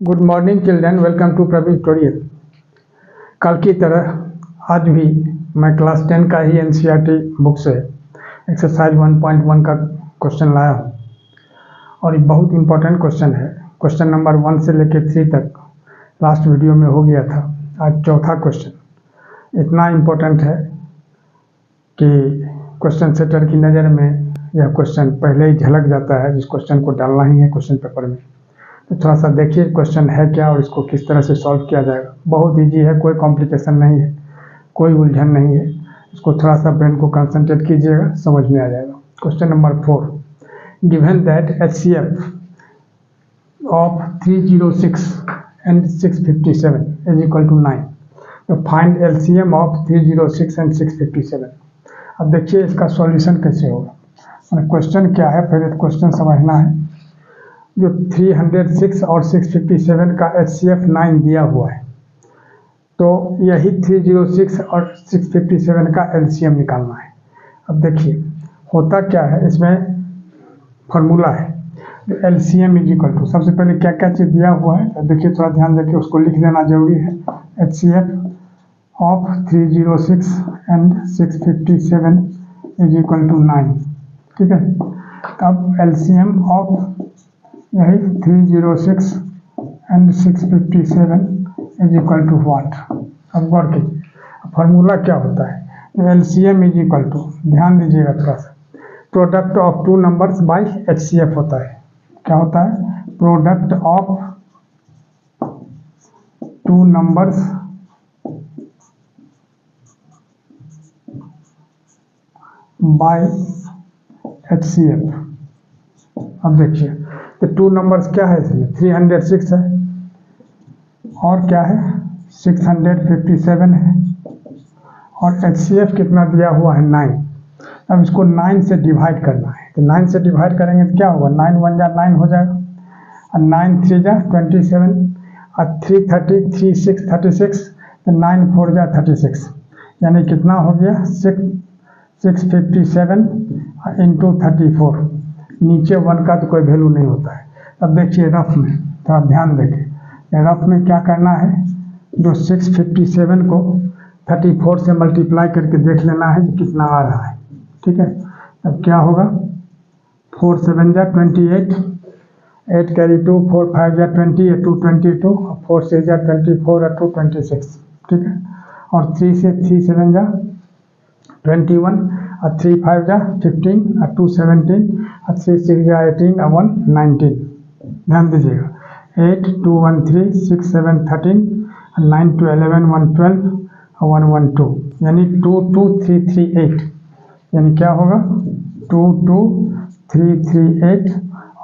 Good morning children, welcome to Praveen tutorial. कल की तरह आज भी मैं क्लास 10 का ही एनसीईआरटी बुक से एक्सरसाइज 1.1 का क्वेश्चन लाया हूँ और ये बहुत इंपॉर्टेंट क्वेश्चन है। क्वेश्चन नंबर 1 से लेकर 3 तक लास्ट वीडियो में हो गया था। आज चौथा क्वेश्चन इतना इम्पोर्टेंट है कि क्वेश्चन सेटर की नज़र में यह क्वेश्चन पहले ही झलक जाता है जिस क्वेश्चन को डालना ही है क्वेश्चन पेपर में। तो थोड़ा सा देखिए क्वेश्चन है क्या और इसको किस तरह से सॉल्व किया जाएगा। बहुत इजी है, कोई कॉम्प्लिकेशन नहीं है, कोई उलझन नहीं है। इसको थोड़ा सा ब्रेन को कंसंट्रेट कीजिएगा, समझ में आ जाएगा। Question number 4, given that HCF of 306 and 657 is equal to 9, तो फाइंड LCM ऑफ 306 and 657। अब देखिए इसका सॉल्यूशन कैसे होगा। क्वेश्चन क्या है, पहले क्वेश्चन समझना है। जो 306 और 657 का HCF 9 दिया हुआ है, तो यही 306 और 657 का LCM निकालना है। अब देखिए होता क्या है, इसमें फॉर्मूला है LCM इज इक्वल टू, सबसे पहले क्या क्या चीज़ दिया हुआ है तो देखिए, थोड़ा ध्यान देके उसको लिख लेना जरूरी है। HCF of 306 and 657 is equal to 9, ठीक है। अब LCM ऑफ यही 306 and 657 is equal to what. अब गौर कीजिए फॉर्मूला क्या होता है। LCM इज इक्वल टू, ध्यान दीजिएगा थोड़ा सा, product of two numbers by HCF होता है। क्या होता है? Product of two numbers by HCF। अब देखिए तो टू नंबर्स क्या है इसमें, 306 है और क्या है 657 है और HCF कितना दिया हुआ है 9। अब इसको 9 से डिवाइड करना है, तो 9 से डिवाइड करेंगे तो क्या होगा, 9 1 जा 9 हो जाएगा और 9 3 जा 27 और 3 30 3 6 36, तो 9 4 जा 36, यानी कितना हो गया 657 इंटू 34। नीचे 1 का तो कोई वैल्यू नहीं होता है। अब देखिए रफ में थोड़ा ध्यान देखें, रफ में क्या करना है, जो 657 को 34 से मल्टीप्लाई करके देख लेना है कि कितना आ रहा है, ठीक है। अब क्या होगा, 4 7 जा 28, 8 कैरी 2, 4 5 जा 20, 2 22, 4 6 जा 24 और 2 26, ठीक है। और 3 से 3 7 जा 21 और 3 5 जा 15 और 2 17 और 3 6 जा 18 और 1 19। ध्यान दीजिएगा 8 2 1 3 6 7 13 और 9 2 11 1 12 और 1 1 2, यानी 2 2 3 3 8, यानी क्या होगा 2 2 3 3 8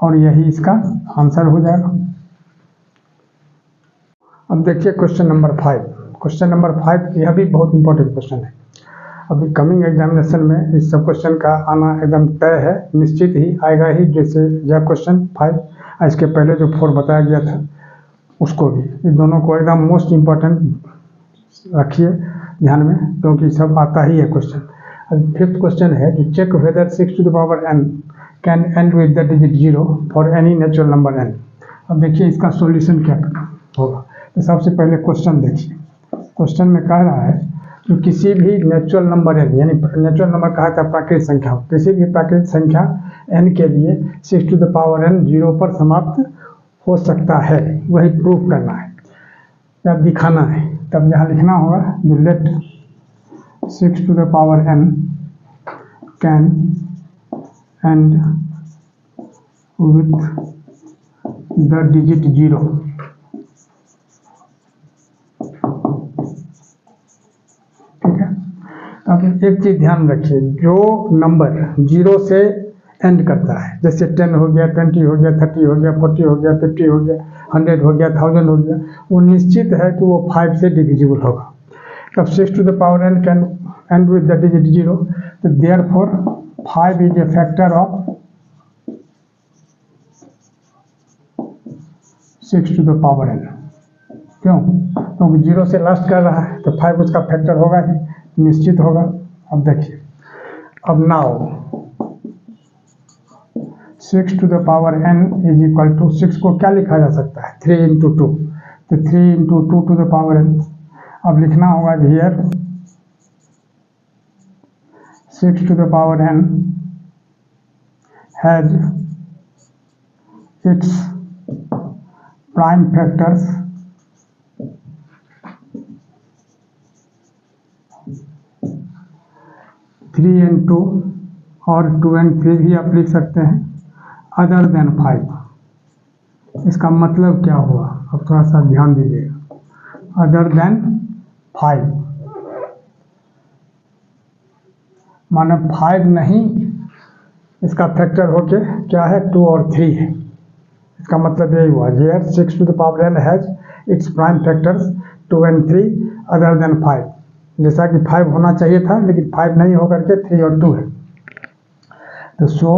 और यही इसका आंसर हो जाएगा। अब देखिए क्वेश्चन नंबर 5। क्वेश्चन नंबर 5 यह भी बहुत इंपॉर्टेंट क्वेश्चन है। अभी कमिंग एग्जामिनेशन में इस सब क्वेश्चन का आना एकदम तय है, निश्चित ही आएगा ही। जैसे यह क्वेश्चन 5, इसके पहले जो 4 बताया गया था उसको भी, ये दोनों को एकदम मोस्ट इम्पॉर्टेंट रखिए ध्यान में, क्योंकि सब आता ही है क्वेश्चन। अब 5th क्वेश्चन है कि check whether 6 to the power n can end with the digit 0 for any natural number n। अब देखिए इसका सॉल्यूशन क्या होगा। तो सबसे पहले क्वेश्चन देखिए, क्वेश्चन में कह रहा है कि किसी भी नेचुरल नंबर n, यानी नेचुरल नंबर कहा था प्राकृतिक संख्या, किसी भी प्राकृतिक संख्या n के लिए 6 टू द पावर n 0 पर समाप्त हो सकता है, वही प्रूफ करना है या दिखाना है। तब यहाँ लिखना होगा जो let 6 to the power n can end with the digit 0। अब एक चीज ध्यान रखिए, जो नंबर 0 से एंड करता है, जैसे 10 हो गया, 20 हो गया, 30 हो गया, 40 हो गया, 50 हो गया, 100 हो गया, 1000 हो गया, वो निश्चित है कि वो 5 से डिविजिबल होगा। तब 6 to the power n can end with the digit 0, तो therefore 5 is a factor of 6 to the power n। क्यों? क्योंकि 0 से लास्ट कर रहा है तो 5 उसका फैक्टर होगा ही, निश्चित होगा। अब देखिए, अब now 6 to the power n is equal to 6 को क्या लिखा जा सकता है 3 into 2, तो 3 into 2 to the power n। अब लिखना होगा here 6 to the power n has its prime factors three and two और 2 and 3 भी आप लिख सकते हैं अदर देन 5। इसका मतलब क्या हुआ, अब थोड़ा सा ध्यान दीजिएगा। अदर देन 5 माने 5 नहीं, इसका फैक्टर होके क्या है 2 और 3 है। इसका मतलब यही हुआ here 6 to the power n has its prime factors 2 and 3 other than 5। जैसा कि 5 होना चाहिए था लेकिन 5 नहीं होकर के 3 और 2 है। तो सो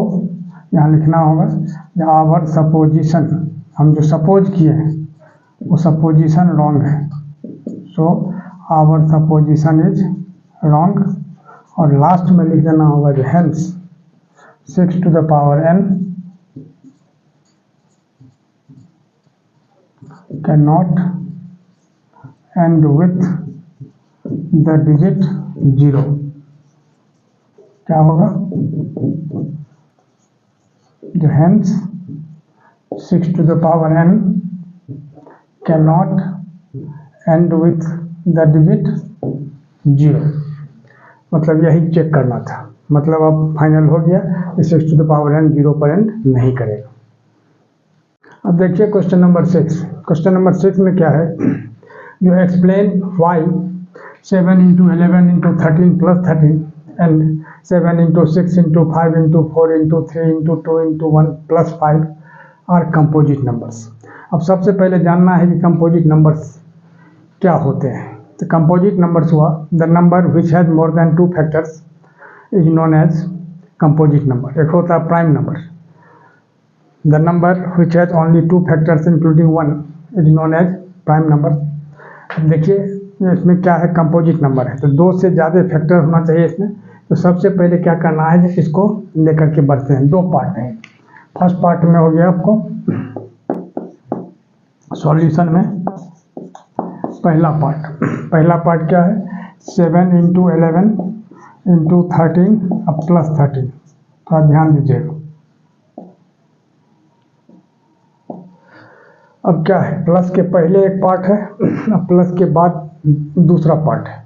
यहाँ लिखना होगा आवर सपोजिशन, हम जो सपोज किए हैं वो सपोजिशन रॉन्ग है। So our supposition is wrong, और लास्ट में लिख देना होगा जो hence 6 to the power n cannot end with the digit 0। क्या होगा जो hence 6 to the power n cannot end with the digit 0। मतलब यही चेक करना था, मतलब अब फाइनल हो गया कि 6 to the power n 0 पर एंड नहीं करेगा। अब देखिए क्वेश्चन नंबर 6। क्वेश्चन नंबर 6 में क्या है, जो explain why 7 into 11 into 13 plus 13 and 7 into 6 into 5 into 4 into 3 into 2 into 1 plus 5 are composite numbers। अब सबसे पहले जानना है कि कंपोजिट नंबर्स क्या होते हैं। तो कंपोजिट नंबर्स हुआ the number which has more than 2 factors is known as composite number. एक होता है prime number, the number which has only 2 factors including 1 is known as prime number. देखिए इसमें क्या है, कंपोजिट नंबर है तो 2 से ज़्यादा फैक्टर होना चाहिए इसमें। तो सबसे पहले क्या करना है, इसको लेकर के बढ़ते हैं। 2 पार्ट हैं। फर्स्ट पार्ट में हो गया आपको सॉल्यूशन में पहला पार्ट क्या है 7 into 11 into 13 अब प्लस 13। थोड़ा ध्यान दीजिएगा। अब क्या है, प्लस के पहले एक पार्ट है, अब प्लस के बाद दूसरा पार्ट है।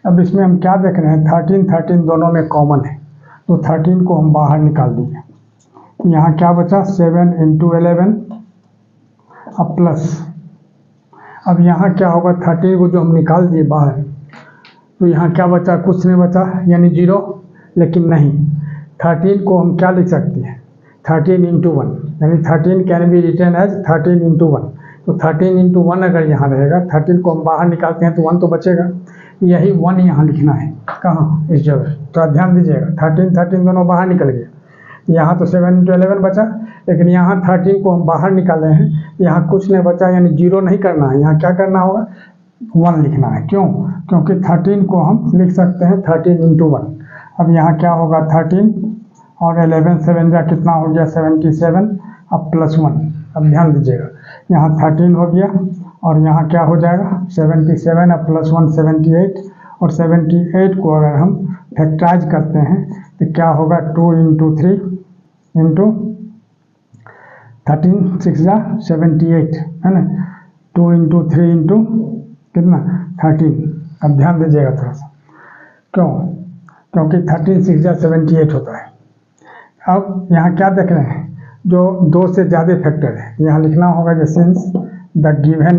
अब इसमें हम क्या देख रहे हैं 13 दोनों में कॉमन है, तो 13 को हम बाहर निकाल दिए। यहाँ क्या बचा 7 into 11 अब प्लस। अब यहाँ क्या होगा 13 को जो हम निकाल दिए बाहर, तो यहाँ क्या बचा, कुछ नहीं बचा यानी 0। लेकिन नहीं, 13 को हम क्या लिख सकते हैं 13 into 1 यानी 13 can be written as 13 into 1। तो 13 into 1 अगर यहाँ रहेगा, 13 को हम बाहर निकालते हैं तो 1 तो बचेगा। यही 1 यहाँ लिखना है, कहाँ इस जगह। तो ध्यान दीजिएगा 13 दोनों बाहर निकल गया। यहाँ तो 7 into 11 बचा, लेकिन यहाँ 13 को हम बाहर निकाले हैं, यहाँ कुछ नहीं बचा यानी 0 नहीं करना है। यहाँ क्या करना होगा 1 लिखना है। क्यों, क्योंकि 13 को हम लिख सकते हैं 13 into 1। अब यहाँ क्या होगा 13 और 11 7 जा कितना हो गया 77 अब प्लस 1। अब ध्यान दीजिएगा यहाँ 13 हो गया और यहाँ क्या हो जाएगा 77 अब प्लस 1 78। और 78 को अगर हम फैक्टराइज करते हैं तो क्या होगा 2 into 3 into 13 6 जा 78 है ना, 2 into 3 into कितना 13। अब ध्यान दीजिएगा थोड़ा सा, क्यों, क्योंकि 13 6 जा 78 होता है। अब यहाँ क्या देख रहे हैं, जो 2 से ज़्यादा फैक्टर है, यहाँ लिखना होगा जो since the given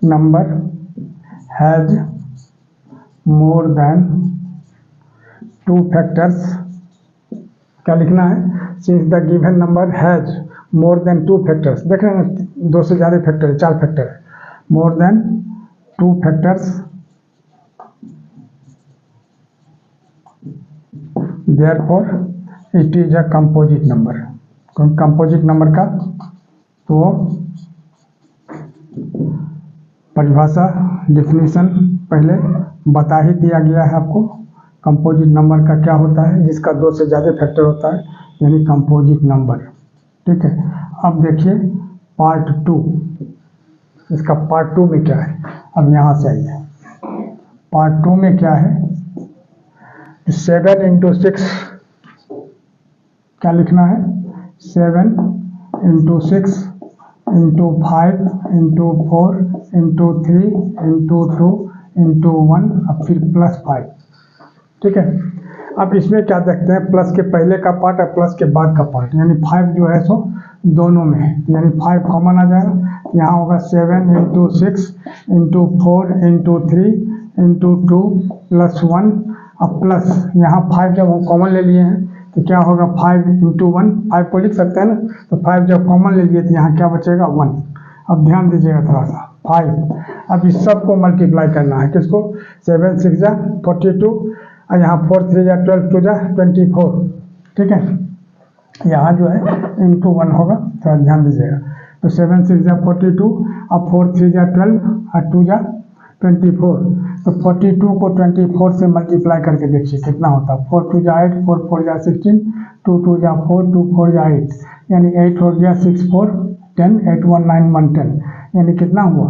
number has more than 2 factors. क्या लिखना है, since the given number has more than 2 factors. देख रहे हैं 2 से ज़्यादा फैक्टर है, 4 फैक्टर है, मोर than 2 factors therefore it is a composite number। Composite number का तो परिभाषा डेफिनेशन पहले बता ही दिया गया है आपको कंपोजिट नंबर का क्या होता है, जिसका 2 से ज़्यादा फैक्टर होता है, यानी कंपोजिट नंबर। ठीक है, अब देखिए पार्ट 2, इसका पार्ट 2 में क्या है। अब यहाँ से आइए, पार्ट 2 में क्या है, 7 इंटू 6 क्या लिखना है, 7 into 6 into 5 into 4 into 3 into 2 into 1, अब फिर प्लस 5। ठीक है, अब इसमें क्या देखते हैं, प्लस के पहले का पार्ट और प्लस के बाद का पार्ट, यानी 5 जो है सो दोनों में है, यानी 5 कॉमन आ जाएगा। यहाँ होगा 7 into 6 into 4 into 3 into 2 plus 1, अब प्लस यहाँ 5 जब हम कॉमन ले लिए हैं तो क्या होगा, 5 इंटू 1, 5 को लिख सकते हैं ना, तो 5 जब कॉमन ले लिए तो यहाँ क्या बचेगा, 1। अब ध्यान दीजिएगा थोड़ा सा, 5, अब इस सब को मल्टीप्लाई करना है, किसको, 7 6 जा 42 और यहाँ 4 3 जा 12 2 जा 24। ठीक है, यहाँ जो है इंटू 1 होगा, थोड़ा ध्यान दीजिएगा। तो 7 6 जा 42, अब 4 3 जा 12 और 2 जा 24। तो 42 को 24 से मल्टीप्लाई करके देखिए कितना होता है, 4 2 जा 8, 4 4 जा 16, 2 2 जा 4, 2 4 जा 8, यानी 8 हो गया 6 4 10, 8 1 9 1 10, यानी कितना हुआ,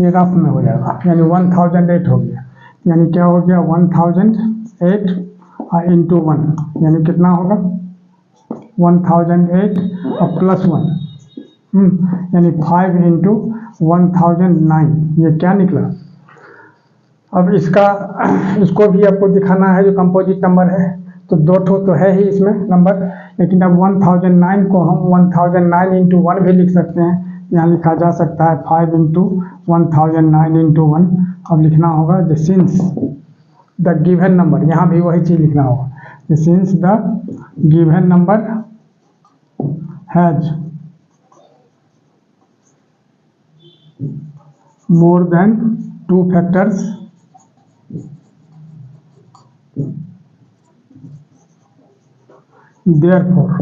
ये रफ में हो जाएगा, यानी 1008 हो गया, यानी क्या हो गया 1008 इंटू 1, यानी कितना होगा 1008 और प्लस 1, यानी 5 इंटू 1009, ये क्या निकला। अब इसको भी आपको दिखाना है, जो कंपोजिट नंबर है, तो 2 ठो तो है ही इसमें नंबर, लेकिन अब 1009 को हम 1009 इंटू 1 भी लिख सकते हैं, यहाँ लिखा जा सकता है 5 इंटू 1009 इंटू 1। अब लिखना होगा the sins the given number, यहाँ भी वही चीज़ लिखना होगा, the sins the given number has more than 2 factors, therefore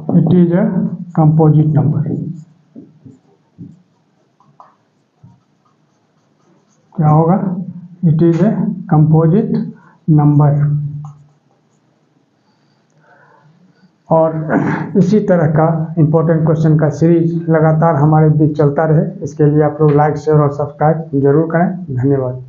it is a composite number। क्या होगा, it is a composite number। और इसी तरह का इम्पोर्टेंट क्वेश्चन का सीरीज लगातार हमारे बीच चलता रहे, इसके लिए आप लोग लाइक शेयर और सब्सक्राइब जरूर करें। धन्यवाद।